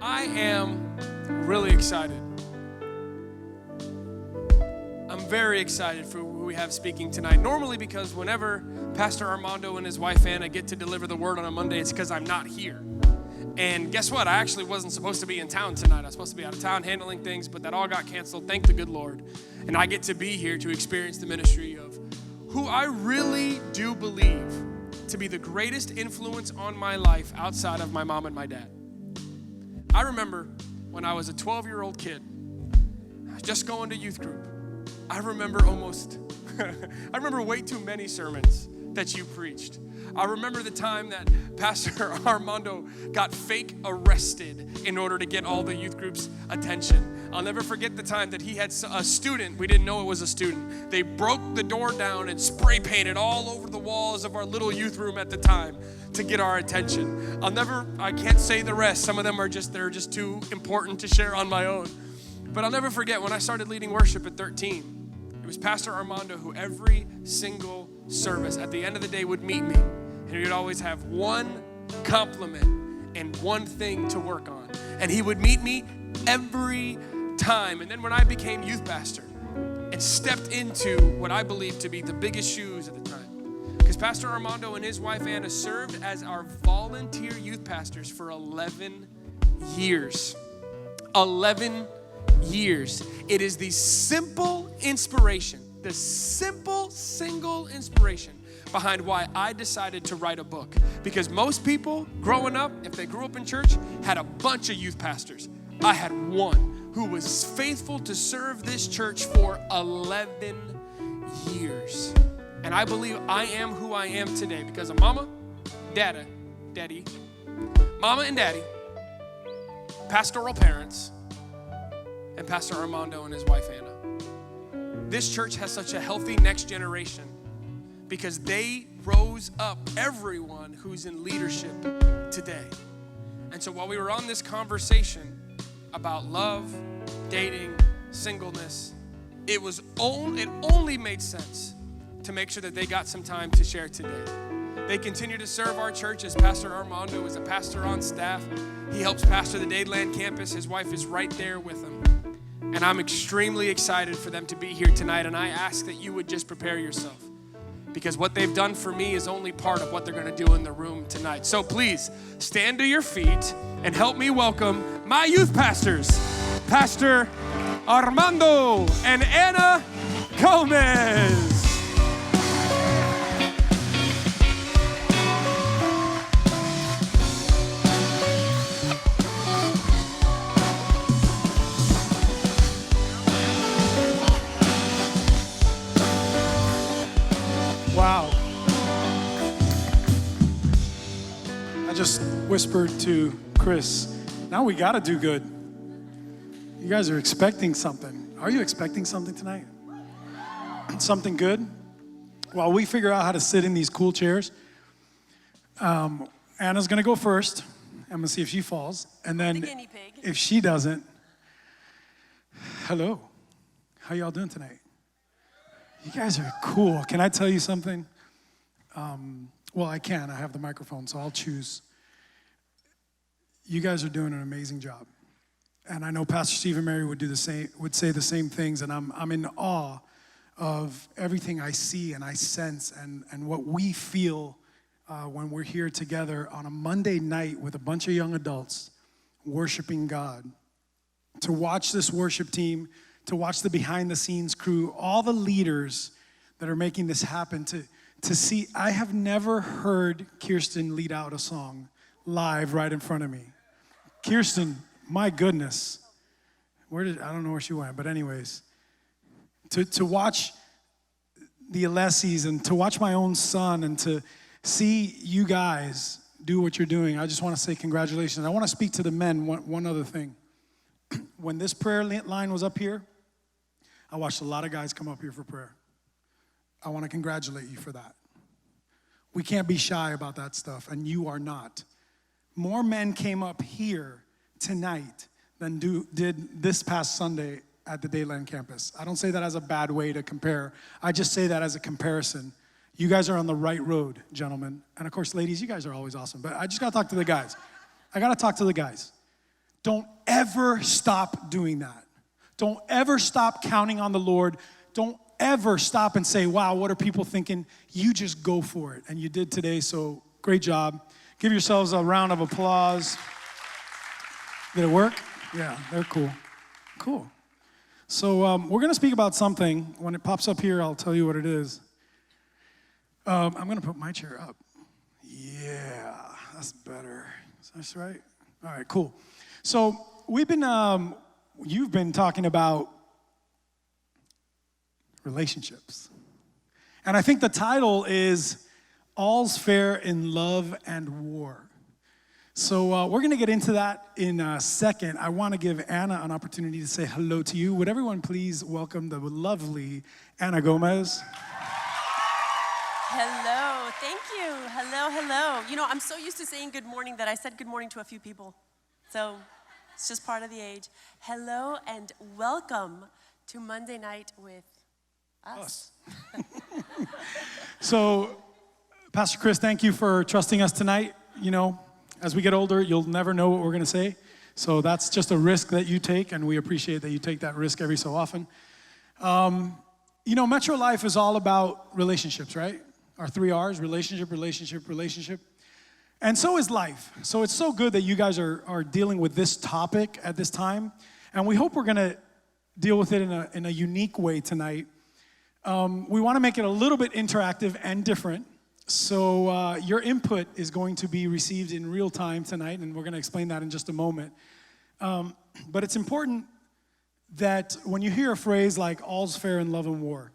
I am really excited. I'm very excited for who we have speaking tonight. Normally, because whenever Pastor Armando and his wife Anna get to deliver the word on a Monday, it's because I'm not here. And guess what? I actually wasn't supposed to be in town tonight. I was supposed to be out of town handling things, but that all got canceled. Thank the good Lord. And I get to be here to experience the ministry of who I really do believe to be the greatest influence on my life outside of my mom and my dad. I remember when I was a 12-year-old kid, I was just going to youth group. I remember way too many sermons that you preached. I remember the time that Pastor Armando got fake arrested in order to get all the youth group's attention. I'll never forget the time that he had a student, we didn't know it was a student. They broke the door down and spray painted all over the walls of our little youth room at the time to get our attention. I can't say the rest. Some of them they're just too important to share on my own. But I'll never forget when I started leading worship at 13. It was Pastor Armando who every single service at the end of the day would meet me. And he would always have one compliment and one thing to work on. And he would meet me every time. And then when I became youth pastor and stepped into what I believe to be the biggest shoes at the time, because Pastor Armando and his wife Anna served as our volunteer youth pastors for 11 years. 11 years. It is the simple inspiration, the simple single inspiration behind why I decided to write a book. Because most people growing up, if they grew up in church, had a bunch of youth pastors. I had one who was faithful to serve this church for 11 years. And I believe I am who I am today because of mama, daddy, mama and daddy, pastoral parents, and Pastor Armando and his wife Anna. This church has such a healthy next generation because they rose up everyone who's in leadership today. And so while we were on this conversation about love, dating, singleness, it only made sense to make sure that they got some time to share today. They continue to serve our church as Pastor Armando is a pastor on staff. He helps pastor the Dadeland campus. His wife is right there with him. And I'm extremely excited for them to be here tonight. And I ask that you would just prepare yourself because what they've done for me is only part of what they're going to do in the room tonight. So please stand to your feet and help me welcome my youth pastors, Pastor Armando and Ana Gomez. Wow. I just whispered to Chris, now we got to do good. You guys are expecting something. Are you expecting something tonight? Something good? While we figure out how to sit in these cool chairs, Anna's going to go first. I'm going to see if she falls. And then if she doesn't, hello. How y'all doing tonight? You guys are cool. Can I tell you something? Well, I can. I have the microphone, so I'll choose. You guys are doing an amazing job. And I know Pastor Stephen Mary would say the same things, and I'm in awe of everything I see and I sense and what we feel when we're here together on a Monday night with a bunch of young adults worshiping God. To watch this worship team, to watch the behind-the-scenes crew, all the leaders that are making this happen, to see. I have never heard Kirsten lead out a song live right in front of me. Kirsten, my goodness. I don't know where she went, but anyways. To watch the Alessis and to watch my own son and to see you guys do what you're doing, I just want to say congratulations. I want to speak to the men one other thing. When this prayer line was up here, I watched a lot of guys come up here for prayer. I want to congratulate you for that. We can't be shy about that stuff, and you are not. More men came up here tonight than did this past Sunday at the Dadeland campus. I don't say that as a bad way to compare. I just say that as a comparison. You guys are on the right road, gentlemen. And of course, ladies, you guys are always awesome. But I just got to talk to the guys. I got to talk to the guys. Don't ever stop doing that. Don't ever stop counting on the Lord. Don't ever stop and say, wow, what are people thinking? You just go for it. And you did today, so great job. Give yourselves a round of applause. Did it work? Yeah, they're cool. Cool. So we're going to speak about something. When it pops up here, I'll tell you what it is. I'm going to put my chair up. Yeah, that's better. Is that right? All right, cool. So you've been talking about relationships. And I think the title is All's Fair in Love and War. So we're going to get into that in a second. I want to give Anna an opportunity to say hello to you. Would everyone please welcome the lovely Ana Gomez? Hello, thank you. Hello. You know, I'm so used to saying good morning that I said good morning to a few people. So it's just part of the age. Hello and welcome to Monday Night with us. So, Pastor Chris, thank you for trusting us tonight. You know, as we get older, you'll never know what we're going to say. So that's just a risk that you take, and we appreciate that you take that risk every so often. You know, Metro Life is all about relationships, right? Our 3 R's, relationship. And so is life. So it's so good that you guys are dealing with this topic at this time. And we hope we're going to deal with it in a unique way tonight. We want to make it a little bit interactive and different. So your input is going to be received in real time tonight, and we're going to explain that in just a moment. But it's important that when you hear a phrase like all's fair in love and war,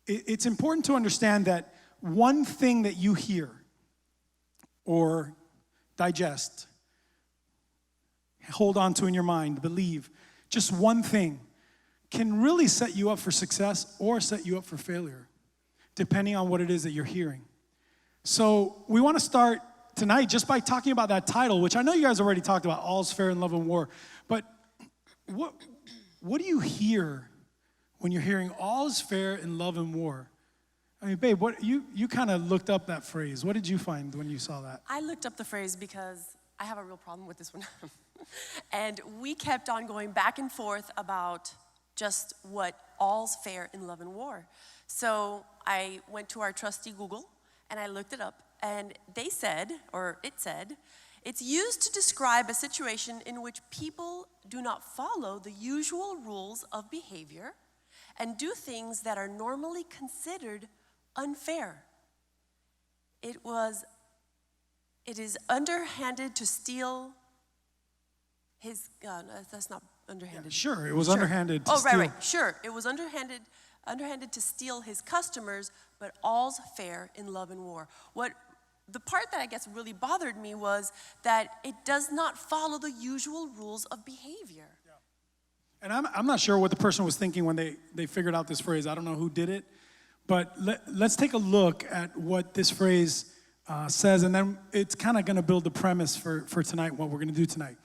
it's important to understand that one thing that you hear or digest, hold on to in your mind, believe, just one thing can really set you up for success or set you up for failure, depending on what it is that you're hearing. So we want to start tonight just by talking about that title, which I know you guys already talked about, All's Fair in Love and War. But what do you hear when you're hearing all's fair in love and war? I mean, babe, you kind of looked up that phrase. What did you find when you saw that? I looked up the phrase because I have a real problem with this one. And we kept on going back and forth about just what all's fair in love and war. So I went to our trusty Google and I looked it up, and it said, it's used to describe a situation in which people do not follow the usual rules of behavior and do things that are normally considered unfair. It is underhanded to steal his, that's not underhanded. Yeah, sure, it was underhanded to steal. Right, sure. It was underhanded to steal his customers, but all's fair in love and war. The part that I guess really bothered me was that it does not follow the usual rules of behavior. Yeah. And I'm not sure what the person was thinking when they figured out this phrase. I don't know who did it. But let's take a look at what this phrase says, and then it's kind of going to build the premise for tonight, what we're going to do tonight.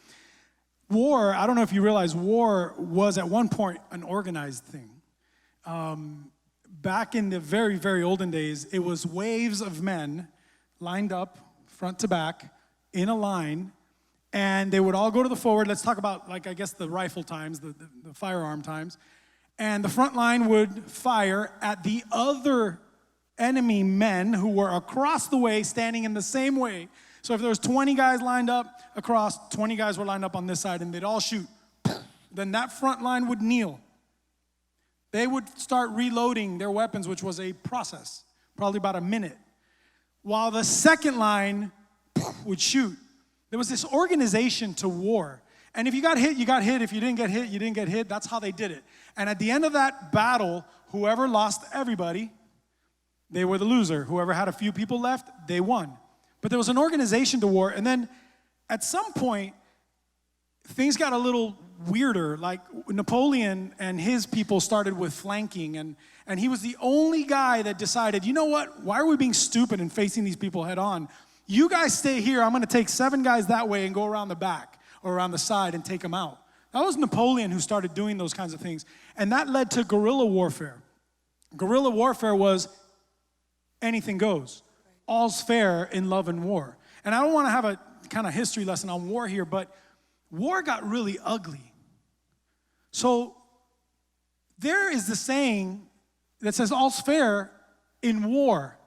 War, I don't know if you realize, war was at one point an organized thing. Back in the very, very olden days, it was waves of men lined up, front to back, in a line, and they would all go to the forward. Let's talk about, like, I guess the rifle times, the firearm times. And the front line would fire at the other enemy men who were across the way, standing in the same way. So if there was 20 guys lined up across, 20 guys were lined up on this side, and they'd all shoot. Then that front line would kneel. They would start reloading their weapons, which was a process, probably about a minute, while the second line would shoot. There was this organization to war. And if you got hit, you got hit. If you didn't get hit, you didn't get hit. That's how they did it. And at the end of that battle, whoever lost everybody, they were the loser. Whoever had a few people left, they won. But there was an organization to war. And then at some point, things got a little weirder. Like Napoleon and his people started with flanking. And he was the only guy that decided, you know what? Why are we being stupid and facing these people head on? You guys stay here. I'm going to take 7 guys that way and go around the back or around the side and take them out. That was Napoleon who started doing those kinds of things. And that led to guerrilla warfare. Guerrilla warfare was anything goes. All's fair in love and war. And I don't want to have a kind of history lesson on war here, but war got really ugly. So there is the saying that says all's fair in war.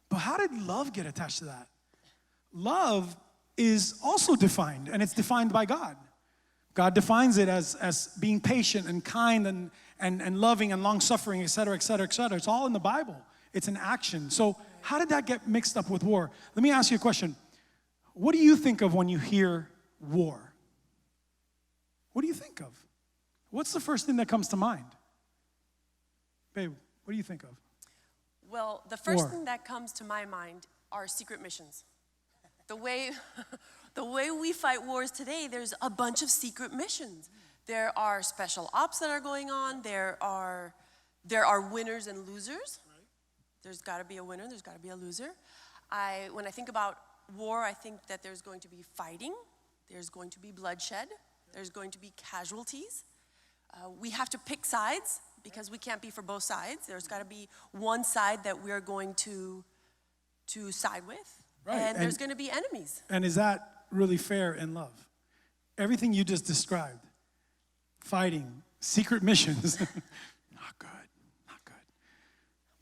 But how did love get attached to that? Love is also defined, and it's defined by God. God defines it as being patient and kind and loving and long-suffering, et cetera, et cetera, et cetera. It's all in the Bible. It's an action. So how did that get mixed up with war? Let me ask you a question. What do you think of when you hear war? What do you think of? What's the first thing that comes to mind? Babe, what do you think of? Well, the first War. thing that comes to my mind are secret missions. The way we fight wars today, there's a bunch of secret missions. There are special ops that are going on. There are winners and losers. There's got to be a winner. There's got to be a loser. When I think about war, I think that there's going to be fighting. There's going to be bloodshed. There's going to be casualties. We have to pick sides because we can't be for both sides. There's got to be one side that we're going to side with. Right. And there's going to be enemies. And is that really fair in love? Everything you just described, fighting, secret missions, not good.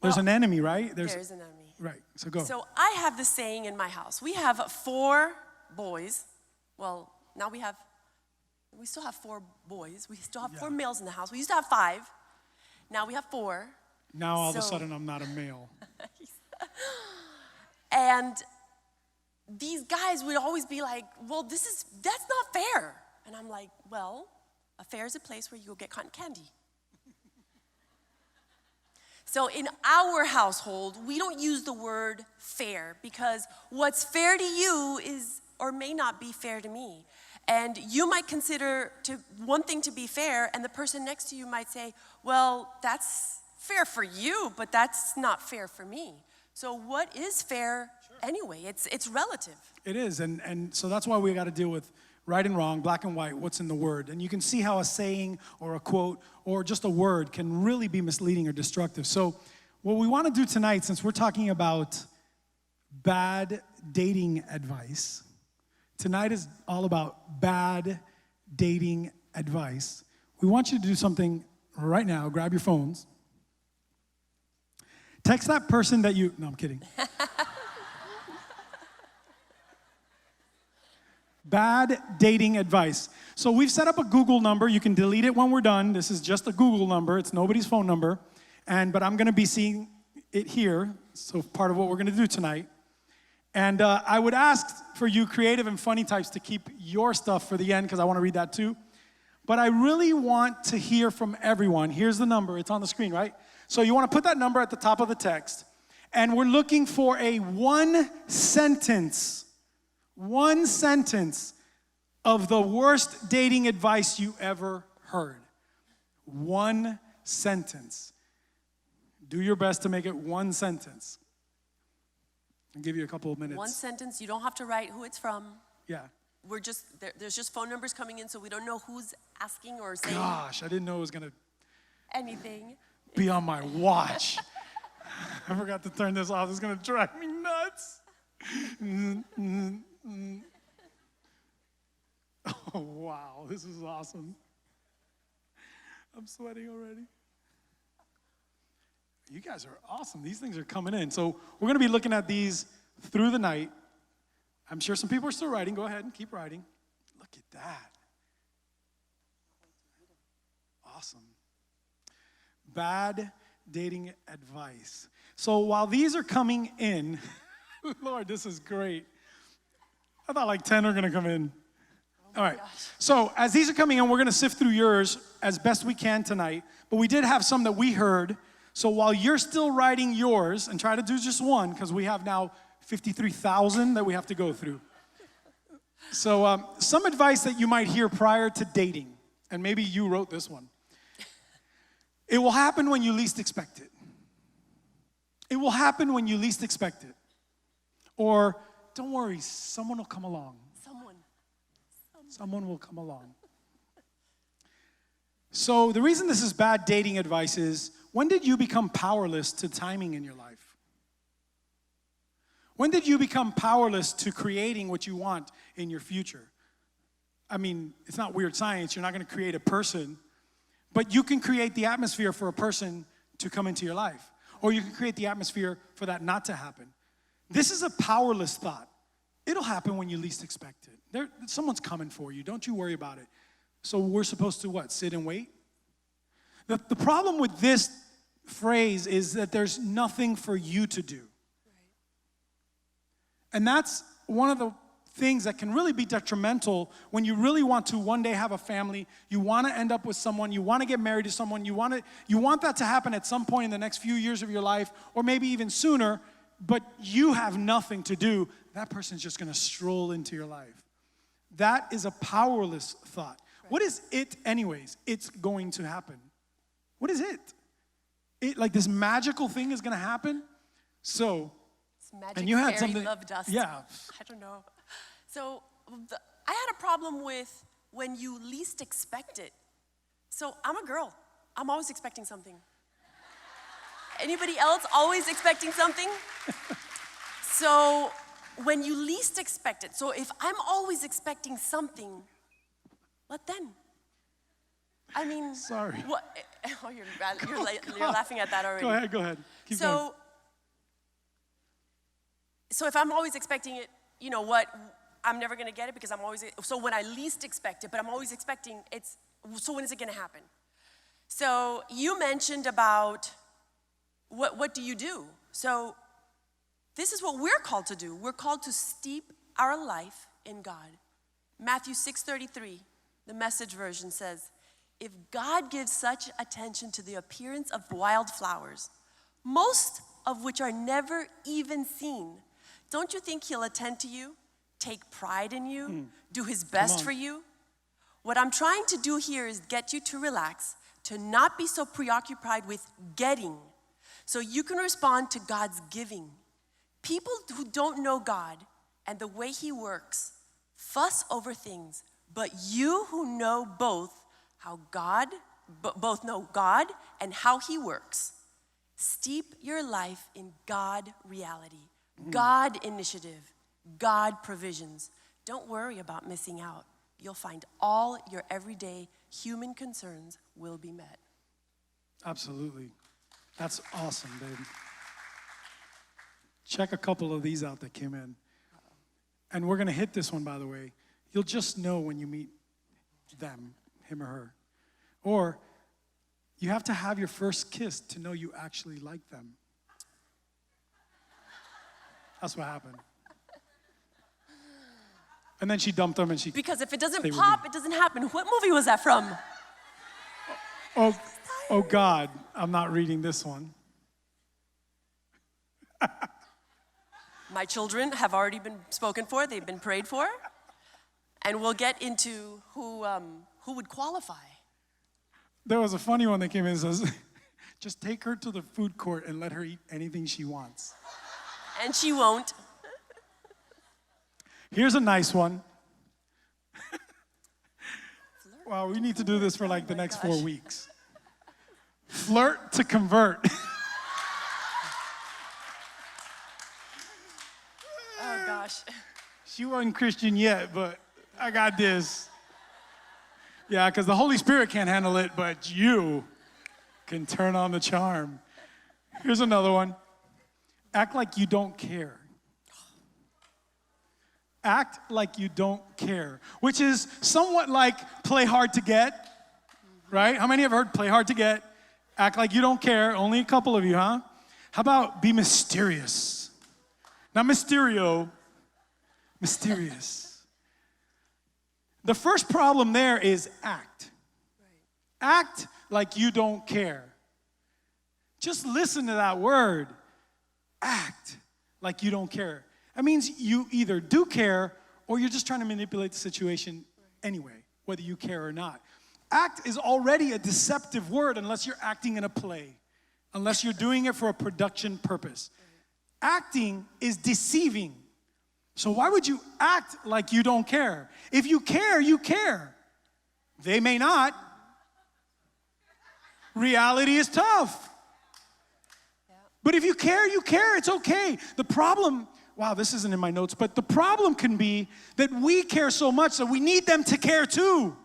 There's an enemy, right? There's an enemy. Right, so go. So I have this saying in my house. We have 4 boys. Well, now we still have 4 boys. We still have 4 males in the house. We used to have 5. Now we have 4. Now all of a sudden I'm not a male. And these guys would always be like, well, that's not fair. And I'm like, well, a fair is a place where you go get cotton candy. So in our household, we don't use the word fair because what's fair to you is or may not be fair to me. And you might consider one thing to be fair, and the person next to you might say, well, that's fair for you, but that's not fair for me. So what is fair anyway? It's relative. It is, and so that's why we got to deal with right and wrong, black and white, what's in the word. And you can see how a saying or a quote or just a word can really be misleading or destructive. So what we want to do tonight, since we're talking about bad dating advice, tonight is all about bad dating advice. We want you to do something right now. Grab your phones. Text that person that you... No, I'm kidding. Bad dating advice. So we've set up a Google number. You can delete it when we're done. This is just a Google number. It's nobody's phone number. But I'm going to be seeing it here. So part of what we're going to do tonight. And I would ask for you creative and funny types to keep your stuff for the end because I want to read that too. But I really want to hear from everyone. Here's the number. It's on the screen, right? So you want to put that number at the top of the text. And we're looking for a one sentence of the worst dating advice you ever heard. One sentence. Do your best to make it one sentence. I'll give you a couple of minutes. One sentence. You don't have to write who it's from. Yeah. There's just phone numbers coming in, so we don't know who's asking or saying. Gosh, I didn't know it was going to anything. Be on my watch. I forgot to turn this off. It's going to drive me nuts. Oh, wow. This is awesome. I'm sweating already. You guys are awesome. These things are coming in. So we're going to be looking at these through the night. I'm sure some people are still writing. Go ahead and keep writing. Look at that. Awesome. Bad dating advice. So while these are coming in, Lord, this is great. I thought like 10 are going to come in. All right. So as these are coming in, we're going to sift through yours as best we can tonight. But we did have some that we heard. So while you're still writing yours, and try to do just one, because we have now 53,000 that we have to go through. So some advice that you might hear prior to dating, and maybe you wrote this one. It will happen when you least expect it. It will happen when you least expect it. Or, don't worry, someone will come along. Someone will come along. So the reason this is bad dating advice is, when did you become powerless to timing in your life? When did you become powerless to creating what you want in your future? I mean, it's not weird science. You're not going to create a person, but you can create the atmosphere for a person to come into your life. Or you can create the atmosphere for that not to happen. This is a powerless thought. It'll happen when you least expect it. Someone's coming for you. Don't you worry about it. So we're supposed to what? Sit and wait? The problem with this phrase is that there's nothing for you to do. And that's one of the things that can really be detrimental when you really want to one day have a family, you want to end up with someone, you want to get married to someone, you want that to happen at some point in the next few years of your life, or maybe even sooner, but you have nothing to do. That person's just going to stroll into your life. That is a powerless thought. Right. What is it anyways? It's going to happen. What is it? Like this magical thing is going to happen? So, magic and you had fairy something, love dust. Yeah. I don't know. So I had a problem with when you least expect it. So I'm a girl. I'm always expecting something. Anybody else always expecting something? So when you least expect it, so if I'm always expecting something, what then? I mean, sorry. What? Oh, you're laughing at that already. Go ahead. Keep going. So if I'm always expecting it, you know what? I'm never going to get it because I'm always, so when I least expect it, but I'm always expecting so when is it going to happen? So you mentioned about what do you do? So this is what we're called to do. We're called to steep our life in God. Matthew 6:33, the Message version says, if God gives such attention to the appearance of wildflowers, most of which are never even seen, don't you think he'll attend to you, take pride in you, do his best for you? What I'm trying to do here is get you to relax, to not be so preoccupied with getting, so you can respond to God's giving. People who don't know God and the way he works fuss over things, but you who know both know God and how he works, steep your life in God reality, God initiative, God provisions. Don't worry about missing out. You'll find all your everyday human concerns will be met. Absolutely. That's awesome, babe. Check a couple of these out that came in. And we're going to hit this one, by the way. You'll just know when you meet them, him or her. Or you have to have your first kiss to know you actually like them. That's what happened. And then she dumped him and she... Because if it doesn't pop, it doesn't happen. What movie was that from? Oh God, I'm not reading this one. My children have already been spoken for. They've been prayed for. And we'll get into who would qualify. There was a funny one that came in and says, just take her to the food court and let her eat anything she wants. And she won't. Here's a nice one. Wow, we need to do this for like the next 4 weeks. Flirt to convert. Oh gosh. She wasn't Christian yet, but I got this. Yeah, because the Holy Spirit can't handle it, but you can turn on the charm. Here's another one. Act like you don't care. Act like you don't care, which is somewhat like play hard to get, right? How many have heard play hard to get? Act like you don't care. Only a couple of you, huh? How about be mysterious? Not Mysterio, mysterious. The first problem there is act. Act like you don't care. Just listen to that word. Act like you don't care. That means you either do care or you're just trying to manipulate the situation anyway, whether you care or not. Act is already a deceptive word unless you're acting in a play, unless you're doing it for a production purpose. Acting is deceiving. So why would you act like you don't care? If you care, you care. They may not. Reality is tough. But if you care, you care. It's okay. The problem wow, this isn't in my notes, but the problem can be that we care so much that we need them to care too.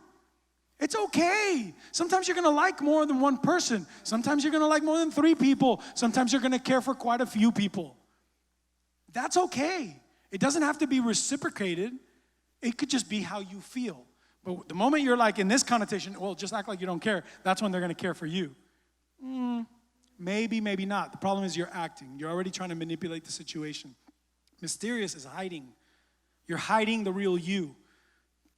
It's okay. Sometimes you're going to like more than one person. Sometimes you're going to like more than 3 people. Sometimes you're going to care for quite a few people. That's okay. It doesn't have to be reciprocated. It could just be how you feel. But the moment you're like in this connotation, well, just act like you don't care, that's when they're going to care for you. Maybe, maybe not. The problem is you're acting. You're already trying to manipulate the situation. Mysterious is hiding. You're hiding the real you.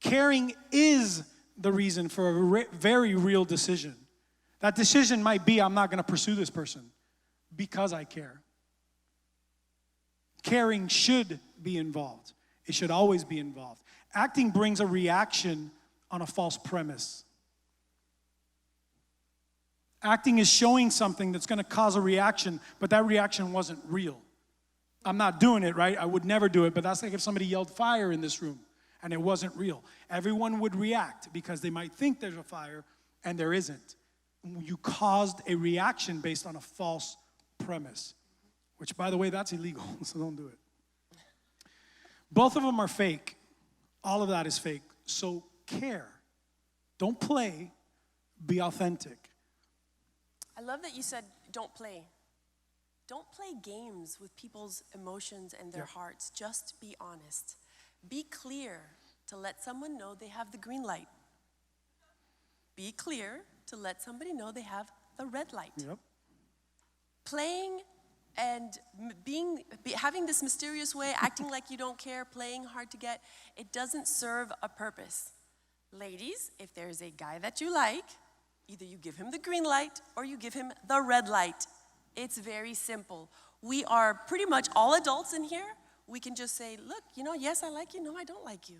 Caring is the reason for a very real decision. That decision might be, I'm not going to pursue this person because I care. Caring should be involved. It should always be involved. Acting brings a reaction on a false premise. Acting is showing something that's going to cause a reaction, but that reaction wasn't real. I'm not doing it, right? I would never do it, but that's like if somebody yelled fire in this room and it wasn't real. Everyone would react because they might think there's a fire and there isn't. You caused a reaction based on a false premise, which, by the way, that's illegal, so don't do it. Both of them are fake. All of that is fake. So care. Don't play. Be authentic. I love that you said, don't play. Don't play games with people's emotions and their hearts. Just be honest. Be clear to let someone know they have the green light. Be clear to let somebody know they have the red light. Yep. Playing and having this mysterious way, acting like you don't care, playing hard to get, it doesn't serve a purpose. Ladies, if there's a guy that you like, either you give him the green light or you give him the red light. It's very simple. We are pretty much all adults in here. We can just say, look, yes, I like you. No, I don't like you.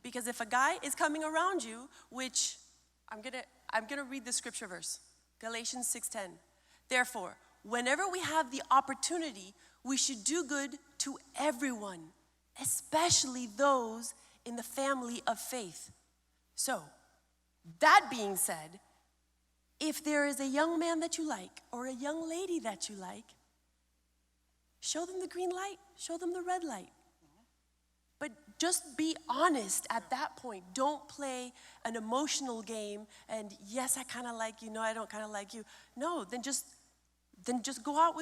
Because if a guy is coming around you, which I'm gonna read the scripture verse, Galatians 6:10. Therefore, whenever we have the opportunity, we should do good to everyone, especially those in the family of faith. So, that being said, if there is a young man that you like or a young lady that you like, show them the green light, show them the red light. But just be honest at that point. Don't play an emotional game and yes, I kind of like you, no, I don't kind of like you. No, then just go out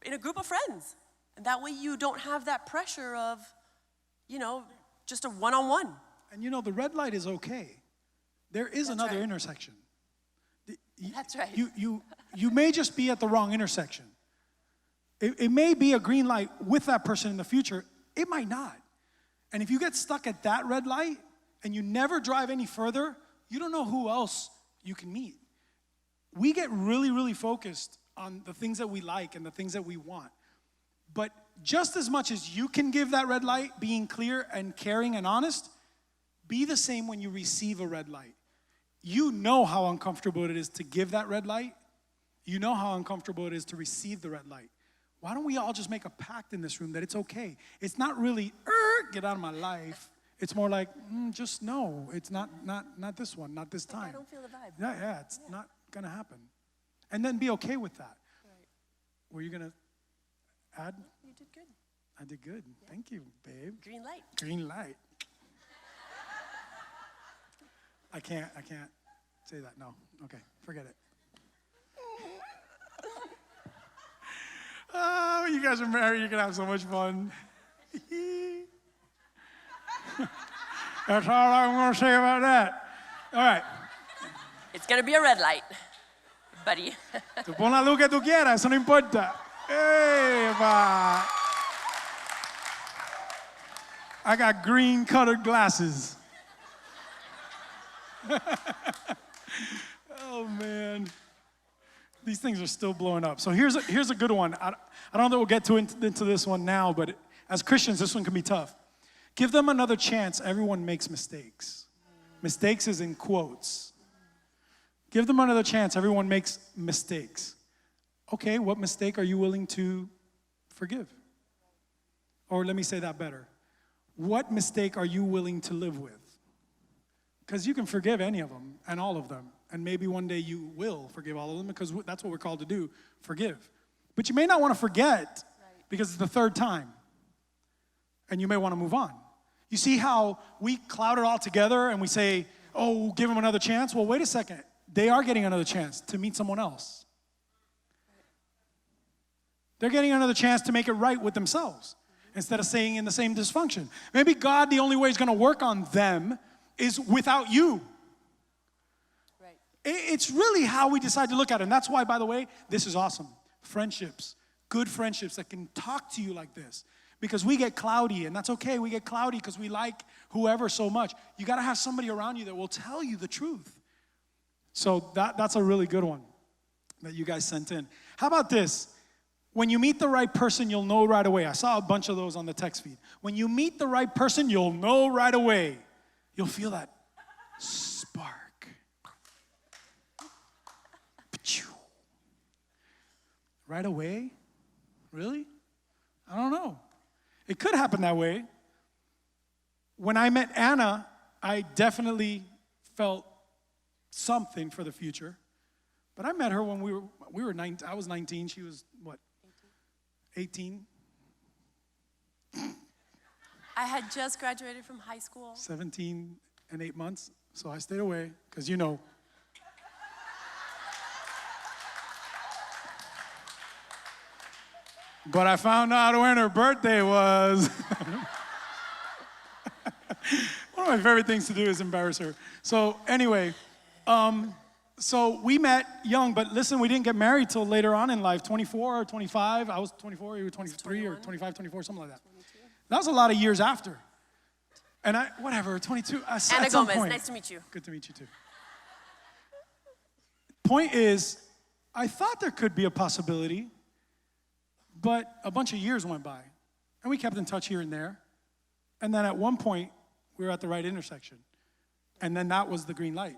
in a group of friends. And that way you don't have that pressure of, just a one-on-one. And the red light is okay. There is another intersection. That's right. You may just be at the wrong intersection. It may be a green light with that person in the future. It might not. And if you get stuck at that red light and you never drive any further, you don't know who else you can meet. We get really, really focused on the things that we like and the things that we want. But just as much as you can give that red light, being clear and caring and honest, be the same when you receive a red light. You know how uncomfortable it is to give that red light. You know how uncomfortable it is to receive the red light. Why don't we all just make a pact in this room that it's okay? It's not really, get out of my life. It's more like, just no, it's not this one, not this time. I don't feel the vibe. Yeah, it's not gonna happen. And then be okay with that. Right. Were you gonna add? You did good. I did good. Yeah. Thank you, babe. Green light. Green light. I can't say that. No. Okay, forget it. Oh, you guys are married. You're going to have so much fun. That's all I'm going to say about that. All right. It's going to be a red light, buddy. Tú pon la luz que tú quieras. Eso no importa. Eva. I got green-colored glasses. Oh, man. These things are still blowing up. So here's a good one. I don't know that we'll get into this one now, but as Christians, this one can be tough. Give them another chance. Everyone makes mistakes. Mistakes is in quotes. Give them another chance. Everyone makes mistakes. Okay, what mistake are you willing to forgive? Or let me say that better. What mistake are you willing to live with? Because you can forgive any of them and all of them. And maybe one day you will forgive all of them because that's what we're called to do, forgive. But you may not want to forget because it's the third time. and you may want to move on. You see how we cloud it all together and we say, oh, we'll give them another chance? Well, wait a second. They are getting another chance to meet someone else. They're getting another chance to make it right with themselves instead of staying in the same dysfunction. Maybe God, the only way He's going to work on them is without you. Right. It's really how we decide to look at it. And that's why, by the way, this is awesome. Friendships, good friendships that can talk to you like this. Because we get cloudy, and that's okay. We get cloudy because we like whoever so much. You got to have somebody around you that will tell you the truth. So that's a really good one that you guys sent in. How about this? When you meet the right person, you'll know right away. I saw a bunch of those on the text feed. When you meet the right person, you'll know right away. You'll feel that spark. Right away? Really? I don't know. It could happen that way. When I met Anna, I definitely felt something for the future. But I met her when we were 19. I was 19. She was, what, 18? I had just graduated from high school. 17 and 8 months. So I stayed away because you know. But I found out when her birthday was. One of my favorite things to do is embarrass her. So anyway, so we met young, but listen, we didn't get married till later on in life, 24 or 25. I was 24, you were 23 or 25, 24, something like that. 22. That was a lot of years after. And 22. Ana Gomez, nice to meet you. Good to meet you too. Point is, I thought there could be a possibility, but a bunch of years went by, and we kept in touch here and there. And then at one point, we were at the right intersection. And then that was the green light.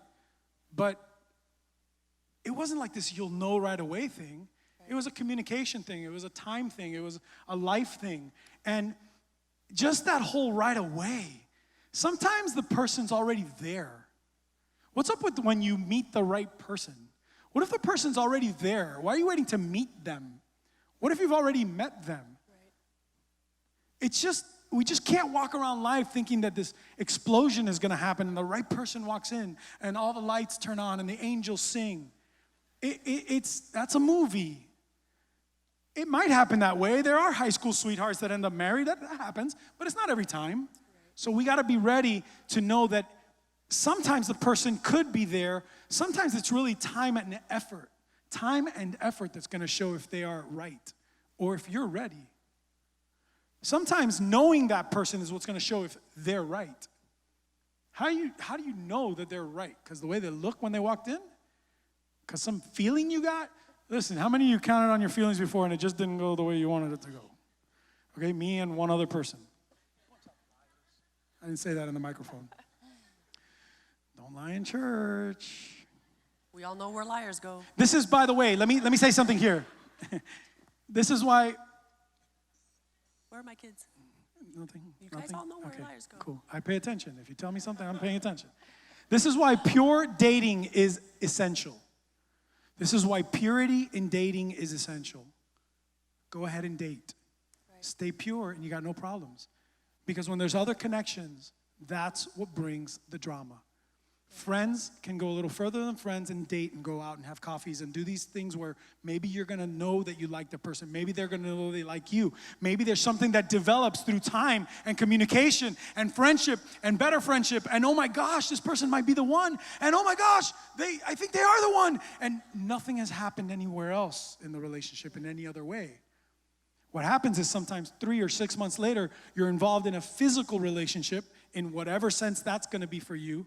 But it wasn't like this you'll know right away thing. It was a communication thing. It was a time thing. It was a life thing. And just that whole right away, sometimes the person's already there. What's up with when you meet the right person? What if the person's already there? Why are you waiting to meet them? What if you've already met them? Right. It's just, we just can't walk around life thinking that this explosion is going to happen and the right person walks in and all the lights turn on and the angels sing. That's a movie. It might happen that way. There are high school sweethearts that end up married. That happens, but it's not every time. So we got to be ready to know that sometimes the person could be there. Sometimes it's really time and effort. Time and effort that's going to show if they are right or if you're ready. Sometimes knowing that person is what's going to show if they're right. How do you know that they're right? Because the way they look when they walked in? Because some feeling you got? Listen, how many of you counted on your feelings before and it just didn't go the way you wanted it to go? Okay, me and one other person. I didn't say that in the microphone. Don't lie in church. We all know where liars go. This is, by the way, let me say something here. This is why. Where are my kids? Nothing. You guys all know where liars go. Cool. I pay attention. If you tell me something, I'm paying attention. This is why pure dating is essential. This is why purity in dating is essential. Go ahead and date. Right. Stay pure and you got no problems. Because when there's other connections, that's what brings the drama. Friends can go a little further than friends and date and go out and have coffees and do these things where maybe you're going to know that you like the person. Maybe they're going to know they like you. Maybe there's something that develops through time and communication and friendship and better friendship. And oh my gosh, this person might be the one. And oh my gosh, I think they are the one. And nothing has happened anywhere else in the relationship in any other way. What happens is sometimes 3 or 6 months later, you're involved in a physical relationship in whatever sense that's going to be for you.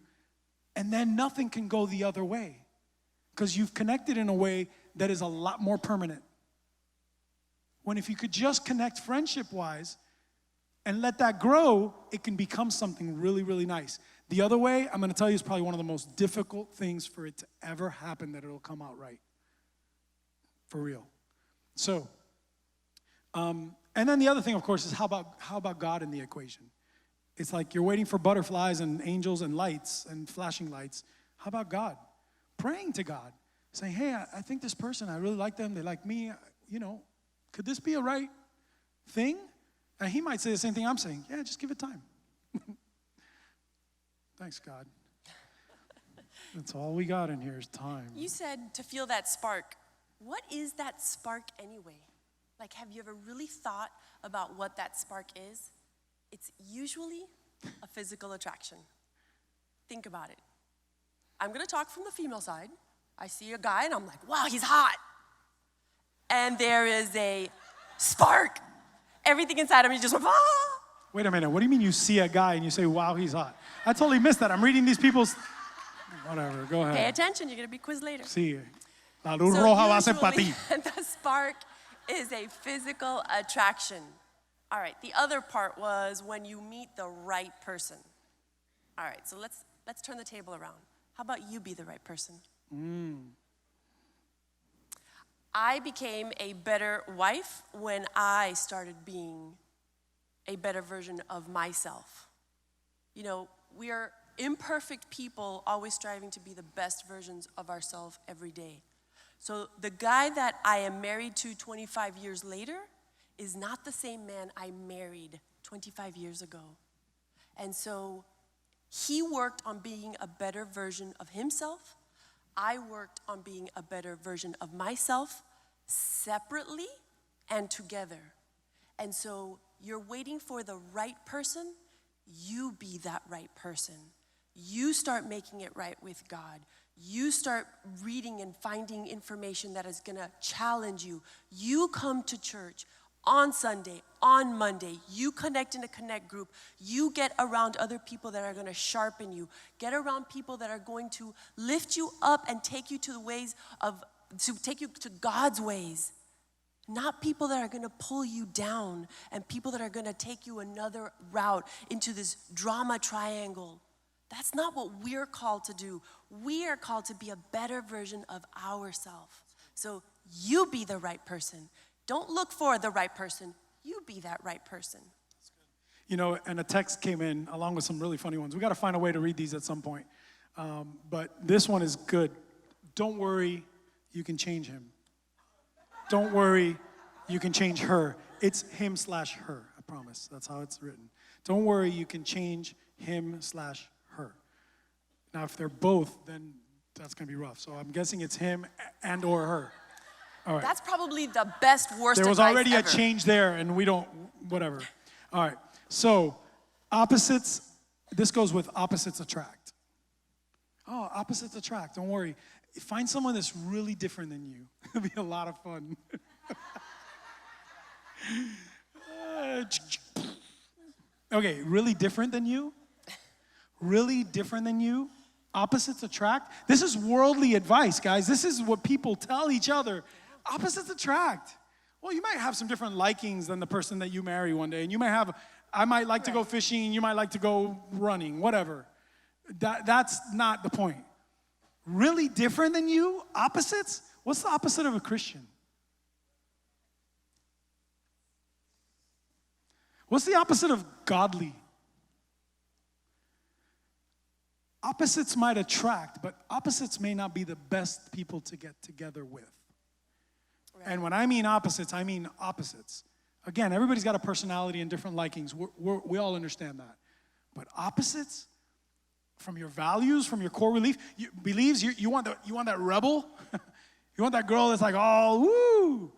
And then nothing can go the other way because you've connected in a way that is a lot more permanent. When if you could just connect friendship-wise and let that grow, it can become something really, really nice. The other way, I'm going to tell you, is probably one of the most difficult things for it to ever happen that it'll come out right. For real. So, and then the other thing, of course, is how about God in the equation? It's like you're waiting for butterflies and angels and lights and flashing lights. How about God? Praying to God. Saying, hey, I think this person, I really like them. They like me. Could this be a right thing? And he might say the same thing I'm saying. Yeah, just give it time. Thanks, God. That's all we got in here is time. You said to feel that spark. What is that spark anyway? Like, have you ever really thought about what that spark is? It's usually a physical attraction. Think about it. I'm gonna talk from the female side. I see a guy and I'm like, wow, he's hot. And there is a spark. Everything inside of me just went, ah. Wait a minute, what do you mean you see a guy and you say, wow, he's hot? I totally missed that. I'm reading these people's, whatever, go ahead. Pay attention, you're gonna be quizzed later. Sí, la luz roja va a ser para ti. The spark is a physical attraction. All right, the other part was when you meet the right person. All right, so let's turn the table around. How about you be the right person? I became a better wife when I started being a better version of myself. You know, we are imperfect people always striving to be the best versions of ourselves every day. So the guy that I am married to 25 years later is not the same man I married 25 years ago. And so he worked on being a better version of himself. I worked on being a better version of myself separately and together. And so you're waiting for the right person, you be that right person. You start making it right with God. You start reading and finding information that is gonna challenge you. You come to church on Sunday, on Monday. You connect in a connect group. You get around other people that are gonna sharpen you. Get around people that are going to lift you up and take you to the ways of, to take you to God's ways. Not people that are gonna pull you down and people that are gonna take you another route into this drama triangle. That's not what we're called to do. We are called to be a better version of ourselves. So you be the right person. Don't look for the right person. You be that right person. You know, and a text came in along with some really funny ones. We got to find a way to read these at some point. But this one is good. Don't worry, you can change him. Don't worry, you can change her. It's him/her, I promise. That's how it's written. Don't worry, you can change him/her. Now, if they're both, then that's going to be rough. So I'm guessing it's him and or her. All right. That's probably the best, worst There was advice already ever. a change there, and we don't, whatever. All right. So opposites, this goes with opposites attract. Oh, opposites attract. Don't worry. Find someone that's really different than you. It'll be a lot of fun. Okay, really different than you? Really different than you? Opposites attract? This is worldly advice, guys. This is what people tell each other. Opposites attract. Well, you might have some different likings than the person that you marry one day. And you might have, I might like to go fishing, you might like to go running, whatever. That's not the point. Really different than you? Opposites? What's the opposite of a Christian? What's the opposite of godly? Opposites might attract, but opposites may not be the best people to get together with. Right. And when I mean opposites, I mean opposites. Again, everybody's got a personality and different likings. We all understand that. But opposites, from your values, from your core beliefs, you want that rebel? You want that girl that's like, oh, woo!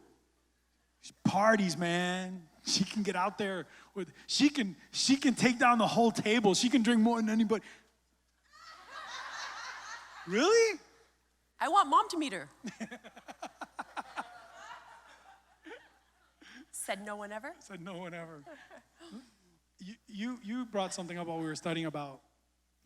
She parties, man. She can get out there with, she can take down the whole table. She can drink more than anybody. Really? I want mom to meet her. Said no one ever? Said no one ever. You brought something up while we were studying about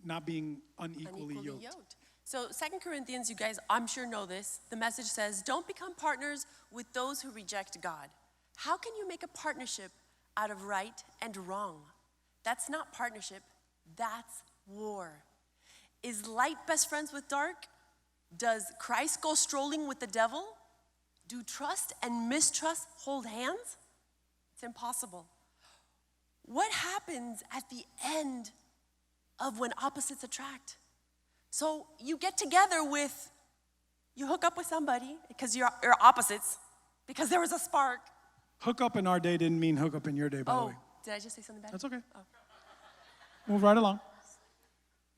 not being unequally yoked. So 2 Corinthians, you guys, I'm sure know this. The message says, don't become partners with those who reject God. How can you make a partnership out of right and wrong? That's not partnership, that's war. Is light best friends with dark? Does Christ go strolling with the devil? Do trust and mistrust hold hands? It's impossible. What happens at the end of when opposites attract? So you get together with, you hook up with somebody because you're opposites, because there was a spark. Hook up in our day didn't mean hook up in your day, by the way. Did I just say something bad? That's okay. Oh. Move right along.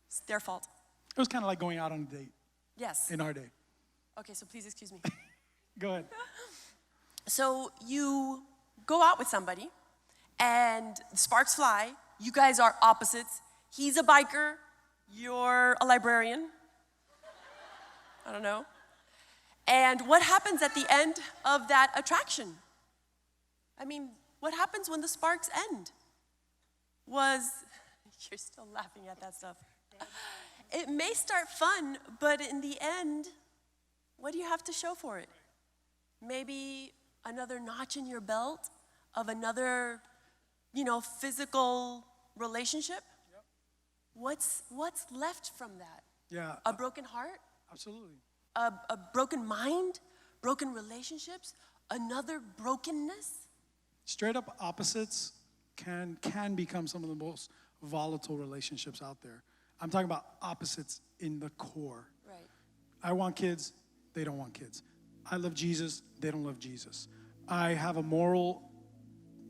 It's their fault. It was kind of like going out on a date Yes. in our day. Okay, so please excuse me. Go ahead. So you go out with somebody and sparks fly. You guys are opposites. He's a biker. You're a librarian. I don't know. And what happens at the end of that attraction? I mean, what happens when the sparks end? You're still laughing at that stuff. It may start fun, but in the end, what do you have to show for it? Maybe another notch in your belt of another, physical relationship? Yep. What's left from that? Yeah. A broken heart? Absolutely. A broken mind? Broken relationships? Another brokenness? Straight up opposites can become some of the most volatile relationships out there. I'm talking about opposites in the core. Right. I want kids, they don't want kids. I love Jesus, they don't love Jesus. I have a moral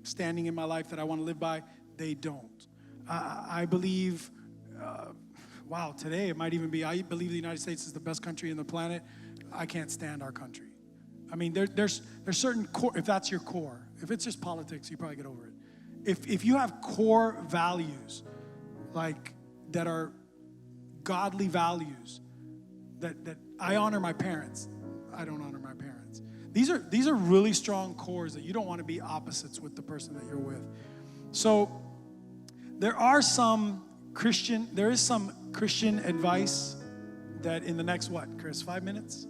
standing in my life that I want to live by, they don't. I believe, today it might even be, I believe the United States is the best country in the planet. I can't stand our country. I mean, there's certain core, if that's your core, if it's just politics, you probably get over it. If you have core values, like that are godly values, that I honor my parents, I don't honor my parents. These are really strong cores that you don't want to be opposites with the person that you're with. So there is some Christian advice that in the next, Chris, 5 minutes?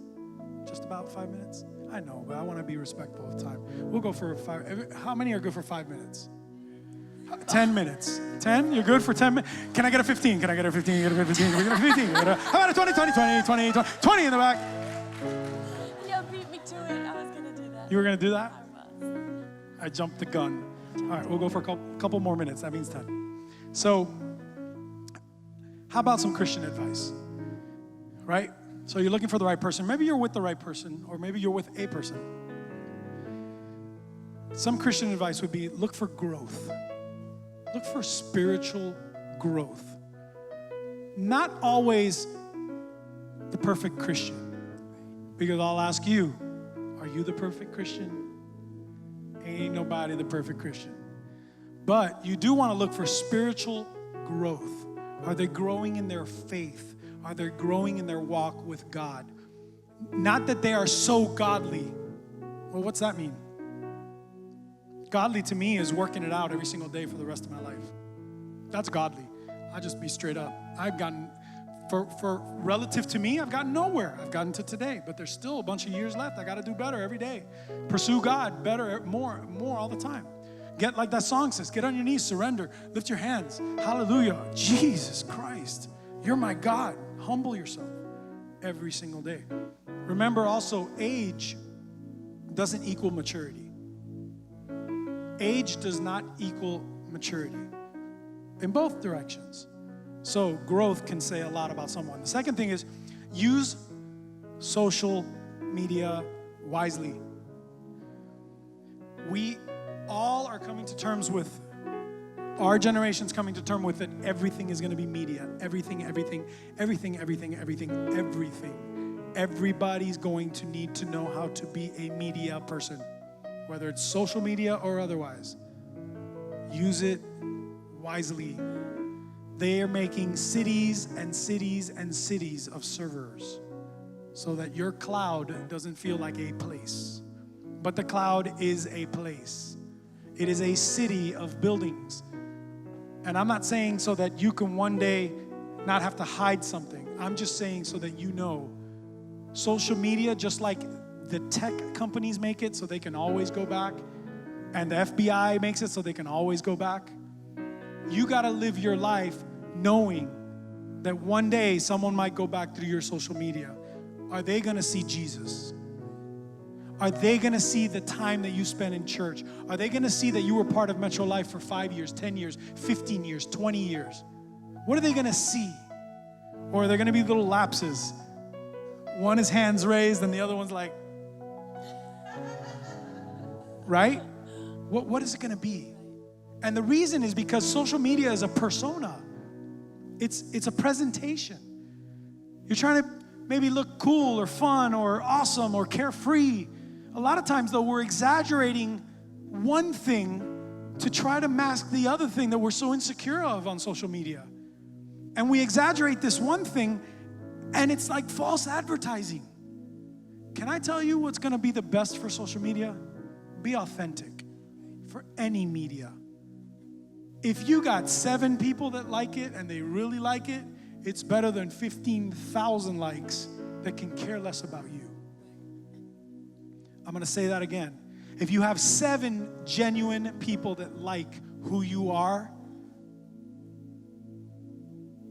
Just about 5 minutes? I know, but I want to be respectful of time. We'll go for 5. How many are good for 5 minutes? 10 minutes. 10? You're good for 10 minutes? Can I get a 15? Can I get a 15? Can I get a 15? Can I get a 15? How about a 20, 20, 20, 20, 20, 20 in the back? Yeah, beat me to it. I was going to do that. You were going to do that? I was. I jumped the gun. All right, we'll go for a couple more minutes. That means 10. So, how about some Christian advice? Right? So you're looking for the right person. Maybe you're with the right person, or maybe you're with a person. Some Christian advice would be look for growth. Look for spiritual growth. Not always the perfect Christian. Because I'll ask you, are you the perfect Christian? Ain't nobody the perfect Christian. But you do want to look for spiritual growth. Are they growing in their faith? Are they growing in their walk with God? Not that they are so godly. Well, what's that mean? Godly to me is working it out every single day for the rest of my life. That's godly. I'll just be straight up. I've gotten, for relative to me, I've gotten nowhere. I've gotten to today, but there's still a bunch of years left. I got to do better every day. Pursue God better, more all the time. Get like that song says, get on your knees, surrender, lift your hands. Hallelujah. Jesus Christ, you're my God. Humble yourself every single day. Remember also, age doesn't equal maturity. Age does not equal maturity in both directions. So growth can say a lot about someone. The second thing is use social media wisely. We all are coming to terms with, our generation's coming to terms with it. Everything is going to be media. Everything. Everybody's going to need to know how to be a media person, whether it's social media or otherwise. Use it wisely. They are making cities and cities and cities of servers so that your cloud doesn't feel like a place. But the cloud is a place. It is a city of buildings. And I'm not saying so that you can one day not have to hide something. I'm just saying so that you know. Social media, just like the tech companies make it so they can always go back, and the FBI makes it so they can always go back. You got to live your life knowing that one day someone might go back through your social media. Are they going to see Jesus? Are they going to see the time that you spent in church? Are they going to see that you were part of Metro Life for 5 years, 10 years, 15 years, 20 years? What are they going to see? Or are there going to be little lapses? One is hands raised and the other one's like, right? What is it going to be? And the reason is because social media is a persona. It's a presentation. You're trying to maybe look cool or fun or awesome or carefree. A lot of times, though, we're exaggerating one thing to try to mask the other thing that we're so insecure of on social media. And we exaggerate this one thing, and it's like false advertising. Can I tell you what's going to be the best for social media? Be authentic for any media. If you got 7 people that like it and they really like it, it's better than 15,000 likes that can care less about you. I'm going to say that again. If you have 7 genuine people that like who you are,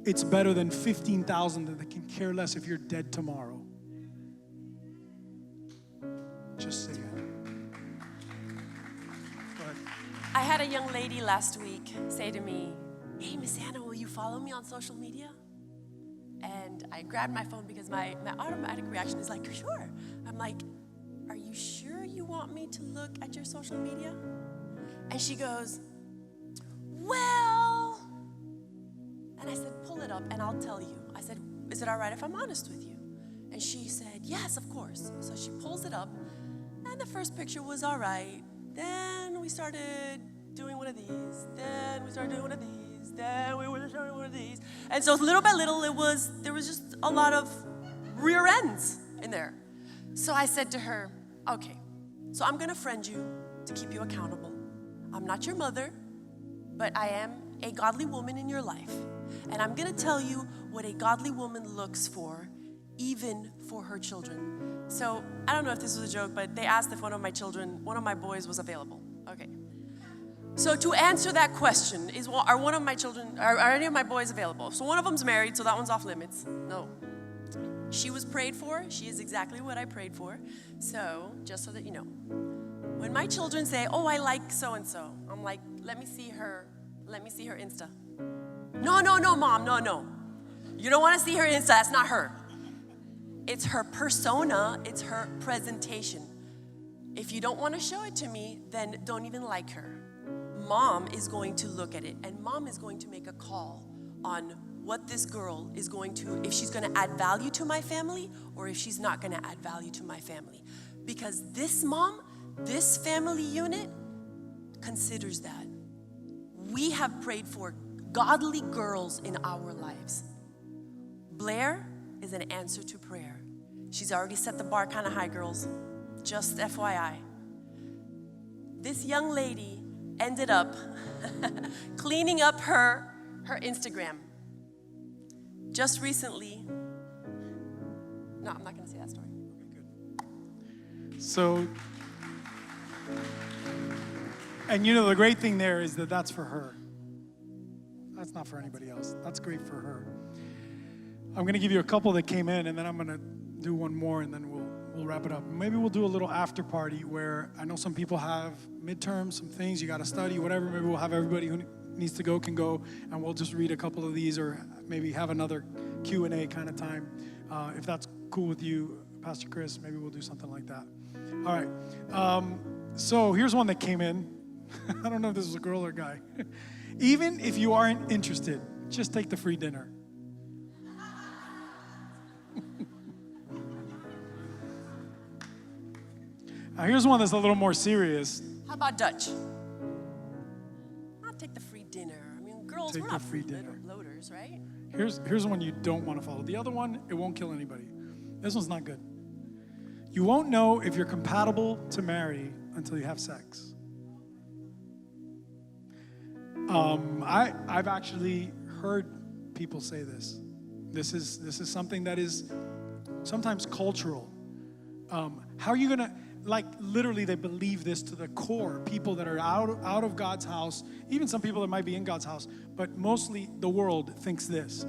it's better than 15,000 that can care less if you're dead tomorrow. Just say it. I had a young lady last week say to me, "Hey, Miss Anna, will you follow me on social media?" And I grabbed my phone because my automatic reaction is like, "Sure." I'm like, "Are you sure you want me to look at your social media?" And she goes, "Well," and I said, "Pull it up and I'll tell you." I said, "Is it all right if I'm honest with you?" And she said, "Yes, of course." So she pulls it up, and the first picture was all right. Then we started doing one of these. Then we started doing one of these. Then we were doing one of these. And so little by little, there was just a lot of rear ends in there. So I said to her, "Okay, so I'm going to friend you to keep you accountable. I'm not your mother, but I am a godly woman in your life. And I'm going to tell you what a godly woman looks for, even for her children." So I don't know if this was a joke, but they asked if one of my boys was available. Okay. So to answer that question, are any of my boys available? So one of them's married, so that one's off limits. No. She was prayed for. She is exactly what I prayed for. So just so that you know, when my children say, "Oh, I like so-and-so," I'm like, let me see her Insta. No, Mom, no. You don't want to see her Insta, that's not her. It's her persona, it's her presentation. If you don't want to show it to me, then don't even like her. Mom is going to look at it, and Mom is going to make a call on what this girl is going to, if she's going to add value to my family or if she's not going to add value to my family. Because this mom, this family unit considers that. We have prayed for godly girls in our lives. Blair is an answer to prayer. She's already set the bar kind of high, girls. Just FYI. This young lady ended up cleaning up her Instagram. Just recently. No, I'm not going to say that story. Okay, good. So, and you know, the great thing there is that that's for her. That's not for anybody else. That's great for her. I'm going to give you a couple that came in, and then I'm going to do one more, and then we'll wrap it up. Maybe we'll do a little after party where I know some people have midterms, some things you got to study, whatever. Maybe we'll have everybody who needs to go can go, and we'll just read a couple of these, or maybe have another Q&A kind of time. If that's cool with you, Pastor Chris, maybe we'll do something like that. All right. So here's one that came in. I don't know if this is a girl or a guy. Even if you aren't interested, just take the free dinner. Now here's one that's a little more serious. How about Dutch? I'll take the free dinner. I mean, girls, we're not free loaders, right? Here's one you don't want to follow. The other one, it won't kill anybody. This one's not good. You won't know if you're compatible to marry until you have sex. I've actually heard people say this. This is something that is sometimes cultural. How are you gonna, like, literally they believe this to the core. People that are out of God's house, even some people that might be in God's house, but mostly the world thinks this.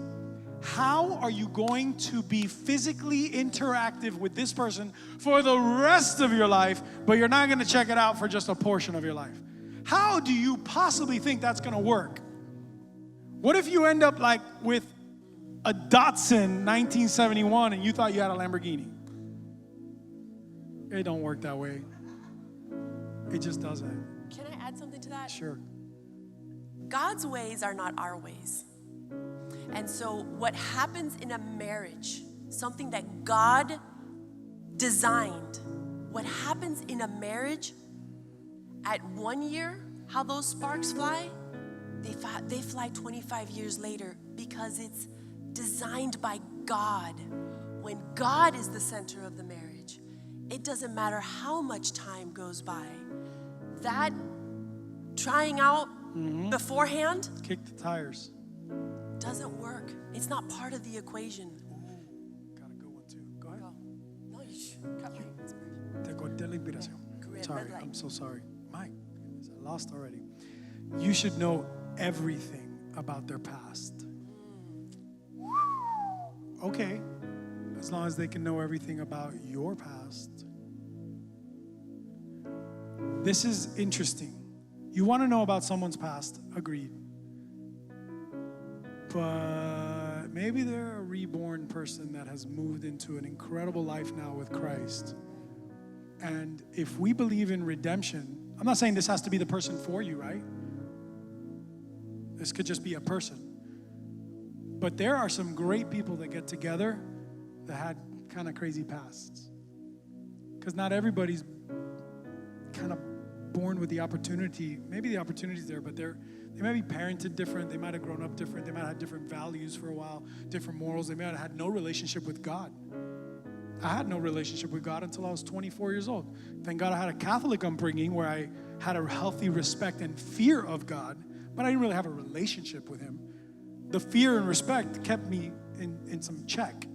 How are you going to be physically interactive with this person for the rest of your life, but you're not going to check it out for just a portion of your life? How do you possibly think that's going to work? What if you end up like with a Datsun 1971 and you thought you had a Lamborghini? It don't work that way. It just doesn't. Can I add something to that? Sure. God's ways are not our ways. And so what happens in a marriage, something that God designed, what happens in a marriage at 1 year, how those sparks fly, they fly 25 years later because it's designed by God. When God is the center of the marriage, it doesn't matter how much time goes by. That trying out beforehand, Kick the tires. doesn't work. It's not part of the equation. Got a good one too. Go ahead. Go. No, you should cut my inspiration. Te corté la inspiración. Great, Sorry, red light. I'm so sorry. My goodness, I lost already. You should know everything about their past. Okay, as long as they can know everything about your past. This is interesting. You want to know about someone's past, agreed. But maybe they're a reborn person that has moved into an incredible life now with Christ. And if we believe in redemption, I'm not saying this has to be the person for you, right? This could just be a person. But there are some great people that get together that had kind of crazy pasts. Because not everybody's kind of born with the opportunity. Maybe the opportunity's there, but they might be parented different. They might have grown up different. They might have had different values for a while, different morals. They might have had no relationship with God. I had no relationship with God until I was 24 years old. Thank God I had a Catholic upbringing where I had a healthy respect and fear of God, but I didn't really have a relationship with him. The fear and respect kept me in some check,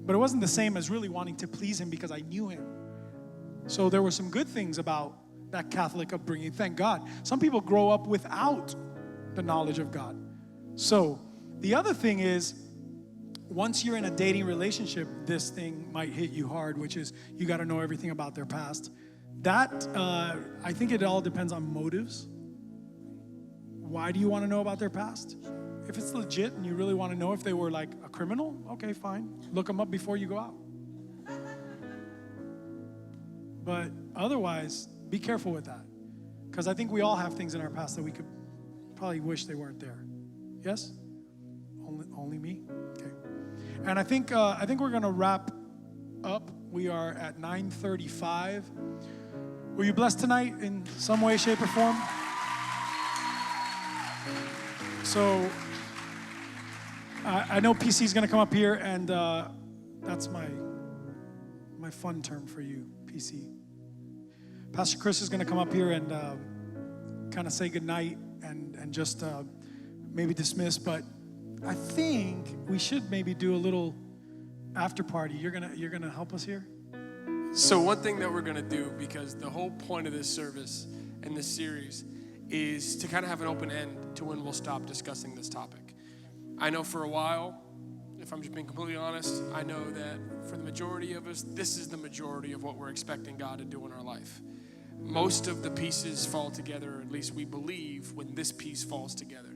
but it wasn't the same as really wanting to please him because I knew him. So there were some good things about that Catholic upbringing, thank God. Some people grow up without the knowledge of God. So the other thing is, once you're in a dating relationship, this thing might hit you hard, which is you got to know everything about their past. That, I think it all depends on motives. Why do you want to know about their past? If it's legit and you really want to know if they were like a criminal, okay, fine. Look them up before you go out. But otherwise, be careful with that. Because I think we all have things in our past that we could probably wish they weren't there. Yes? Only me? Okay. And I think we're going to wrap up. We are at 9:35. Were you blessed tonight in some way, shape, or form? So I know PC is going to come up here, and that's my fun term for you, PC. Pastor Chris is going to come up here and kind of say goodnight and just maybe dismiss. But I think we should maybe do a little after party. You're gonna help us here? So one thing that we're going to do, because the whole point of this service and this series is to kind of have an open end to when we'll stop discussing this topic. I know for a while, if I'm just being completely honest, I know that for the majority of us, this is the majority of what we're expecting God to do in our life. Most of the pieces fall together, or at least we believe, when this piece falls together.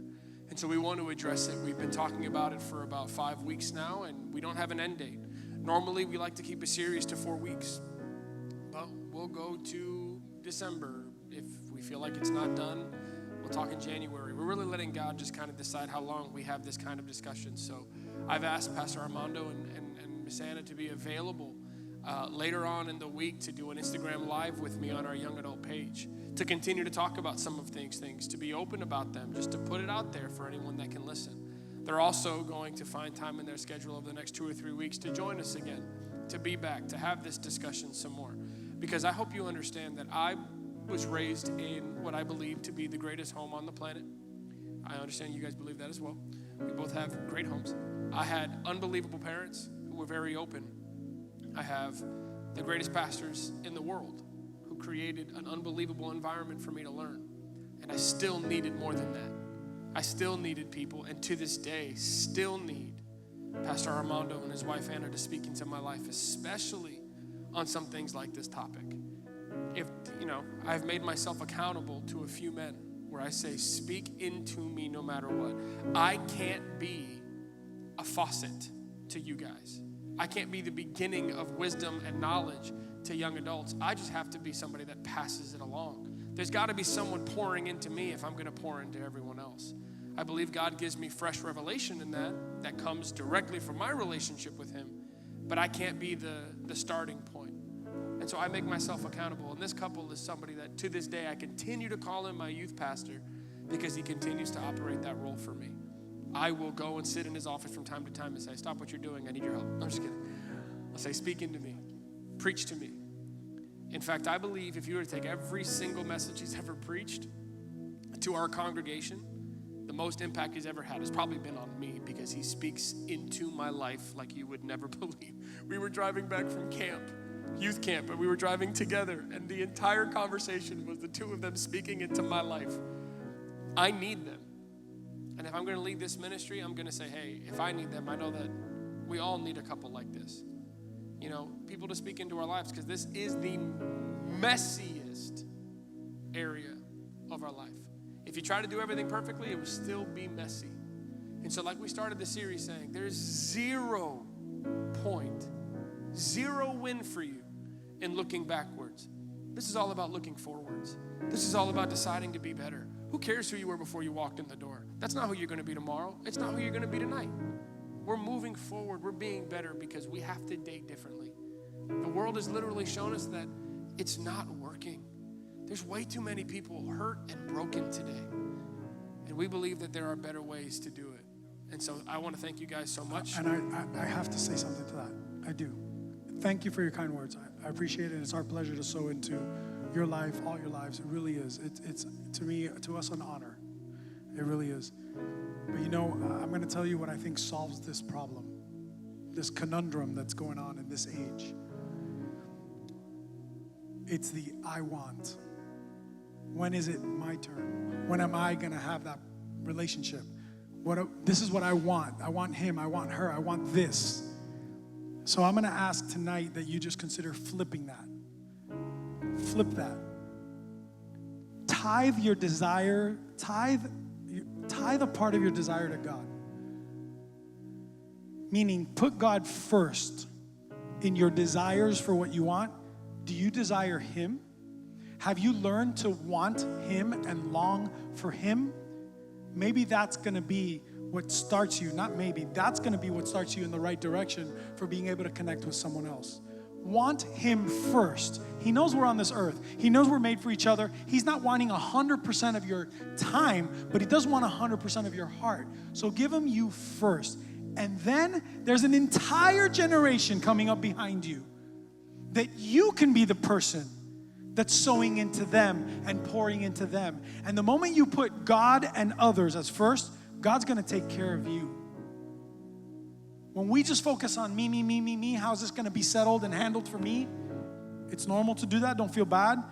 And so we want to address it. We've been talking about it for about 5 weeks now, and we don't have an end date. Normally, we like to keep a series to 4 weeks, but we'll go to December. If we feel like it's not done, we'll talk in January. We're really letting God just kind of decide how long we have this kind of discussion. So I've asked Pastor Armando and Miss Anna to be available later on in the week to do an Instagram live with me on our young adult page, to continue to talk about some of things, to be open about them, just to put it out there for anyone that can listen. They're also going to find time in their schedule over the next 2 or 3 weeks to join us again, to be back, to have this discussion some more. Because I hope you understand that I was raised in what I believe to be the greatest home on the planet. I understand you guys believe that as well. We both have great homes. I had unbelievable parents who were very open. I have the greatest pastors in the world who created an unbelievable environment for me to learn. And I still needed more than that. I still needed people, and to this day, still need Pastor Armando and his wife Anna to speak into my life, especially on some things like this topic. If, I've made myself accountable to a few men where I say, speak into me no matter what. I can't be a faucet to you guys. I can't be the beginning of wisdom and knowledge to young adults. I just have to be somebody that passes it along, There's got to be someone pouring into me if I'm going to pour into everyone else. I believe God gives me fresh revelation in that comes directly from my relationship with him, but I can't be the starting point. And so I make myself accountable. And this couple is somebody that to this day I continue to call him my youth pastor because he continues to operate that role for me. I will go and sit in his office from time to time and say, stop what you're doing, I need your help. I'm just kidding. I'll say, speak into me, preach to me. In fact, I believe if you were to take every single message he's ever preached to our congregation, the most impact he's ever had has probably been on me because he speaks into my life like you would never believe. We were driving back from camp, youth camp, and we were driving together, and the entire conversation was the two of them speaking into my life. I need them. And if I'm going to lead this ministry, I'm going to say, hey, if I need them, I know that we all need a couple like this. You know, people to speak into our lives, because this is the messiest area of our life. If you try to do everything perfectly, it will still be messy. And so like we started the series saying, there's 0 point, 0 win for you in looking backwards. This is all about looking forwards. This is all about deciding to be better. Who cares who you were before you walked in the door? That's not who you're going to be tomorrow. It's not who you're going to be tonight. We're moving forward. We're being better because we have to date differently. The world has literally shown us that it's not working. There's way too many people hurt and broken today. And we believe that there are better ways to do it. And so I want to thank you guys so much. And I have to say something to that. I do. Thank you for your kind words. I appreciate it. It's our pleasure to sow into your life, all your lives. It really is. It's to me, to us, an honor. It really is. But you know, I'm going to tell you what I think solves this problem, this conundrum that's going on in this age. It's the I want. When is it my turn? When am I going to have that relationship? This is what I want. I want him. I want her. I want this. So I'm going to ask tonight that you just consider flipping that. Flip that. Tithe your desire. Tithe a part of your desire to God. Meaning, put God first in your desires for what you want. Do you desire him? Have you learned to want him and long for him? Maybe that's going to be what starts you, not maybe, that's going to be what starts you in the right direction for being able to connect with someone else. Want him first. He knows we're on this earth. He knows we're made for each other. He's not wanting 100% of your time, but he does want 100% of your heart. So give him you first. And then there's an entire generation coming up behind you that you can be the person that's sowing into them and pouring into them. And the moment you put God and others as first, God's going to take care of you. When we just focus on me, how's this going to be settled and handled for me? It's normal to do that. Don't feel bad.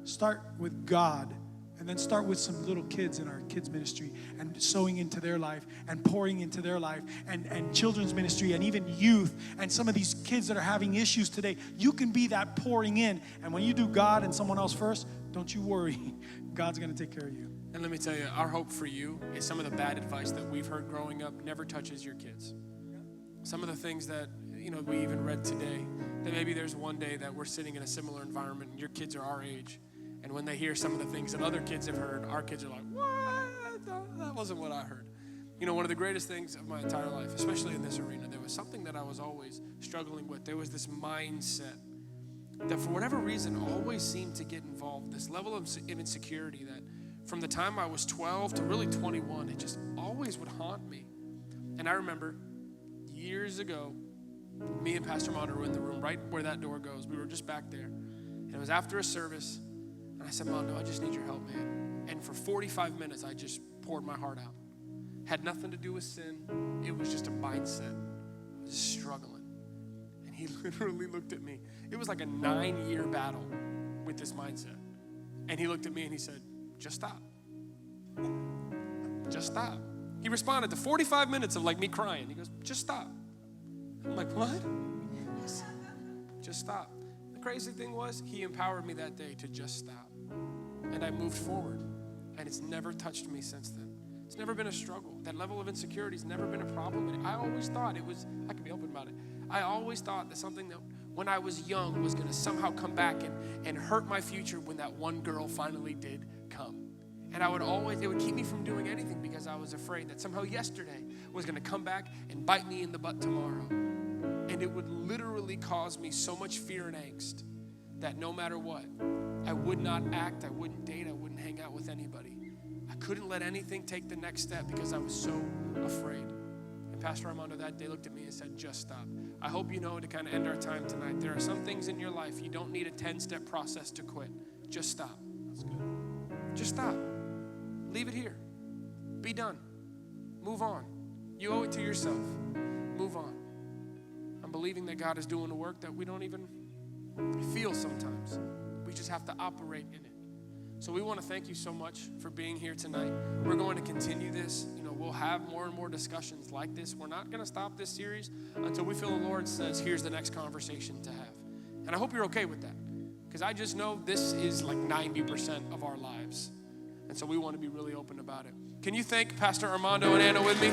Start with God. And then start with some little kids in our kids ministry and sowing into their life and pouring into their life and children's ministry and even youth and some of these kids that are having issues today. You can be that pouring in. And when you do God and someone else first, don't you worry. God's going to take care of you. And let me tell you, our hope for you is some of the bad advice that we've heard growing up never touches your kids. Some of the things that, we even read today, that maybe there's one day that we're sitting in a similar environment and your kids are our age. And when they hear some of the things that other kids have heard, our kids are like, what? That wasn't what I heard. One of the greatest things of my entire life, especially in this arena, there was something that I was always struggling with. There was this mindset that for whatever reason always seemed to get involved, this level of insecurity that from the time I was 12 to really 21, it just always would haunt me. And I remember years ago, me and Pastor Armando were in the room right where that door goes. We were just back there. And it was after a service. And I said, Mondo, I just need your help, man. And for 45 minutes, I just poured my heart out. Had nothing to do with sin. It was just a mindset. I was struggling. And he literally looked at me. It was like a 9-year battle with this mindset. And he looked at me and he said, just stop. Just stop. He responded to 45 minutes of like me crying. He goes, just stop. I'm like, what? Just stop. The crazy thing was he empowered me that day to just stop. And I moved forward. And it's never touched me since then. It's never been a struggle. That level of insecurity has never been a problem. And I always thought it was, I can be open about it. I always thought that something that when I was young was going to somehow come back and hurt my future when that one girl finally did come. And it would keep me from doing anything because I was afraid that somehow yesterday was going to come back and bite me in the butt tomorrow. And it would literally cause me so much fear and angst that no matter what, I would not act, I wouldn't date, I wouldn't hang out with anybody. I couldn't let anything take the next step because I was so afraid. And Pastor Armando that day looked at me and said, just stop. I hope you know, to kind of end our time tonight, there are some things in your life you don't need a 10-step process to quit. Just stop. That's good. Just stop. Leave it here. Be done. Move on. You owe it to yourself. Move on. I'm believing that God is doing a work that we don't even feel sometimes. We just have to operate in it. So we want to thank you so much for being here tonight. We're going to continue this. We'll have more and more discussions like this. We're not going to stop this series until we feel the Lord says, here's the next conversation to have. And I hope you're okay with that, because I just know this is like 90% of our lives. And so we want to be really open about it. Can you thank Pastor Armando and Anna with me?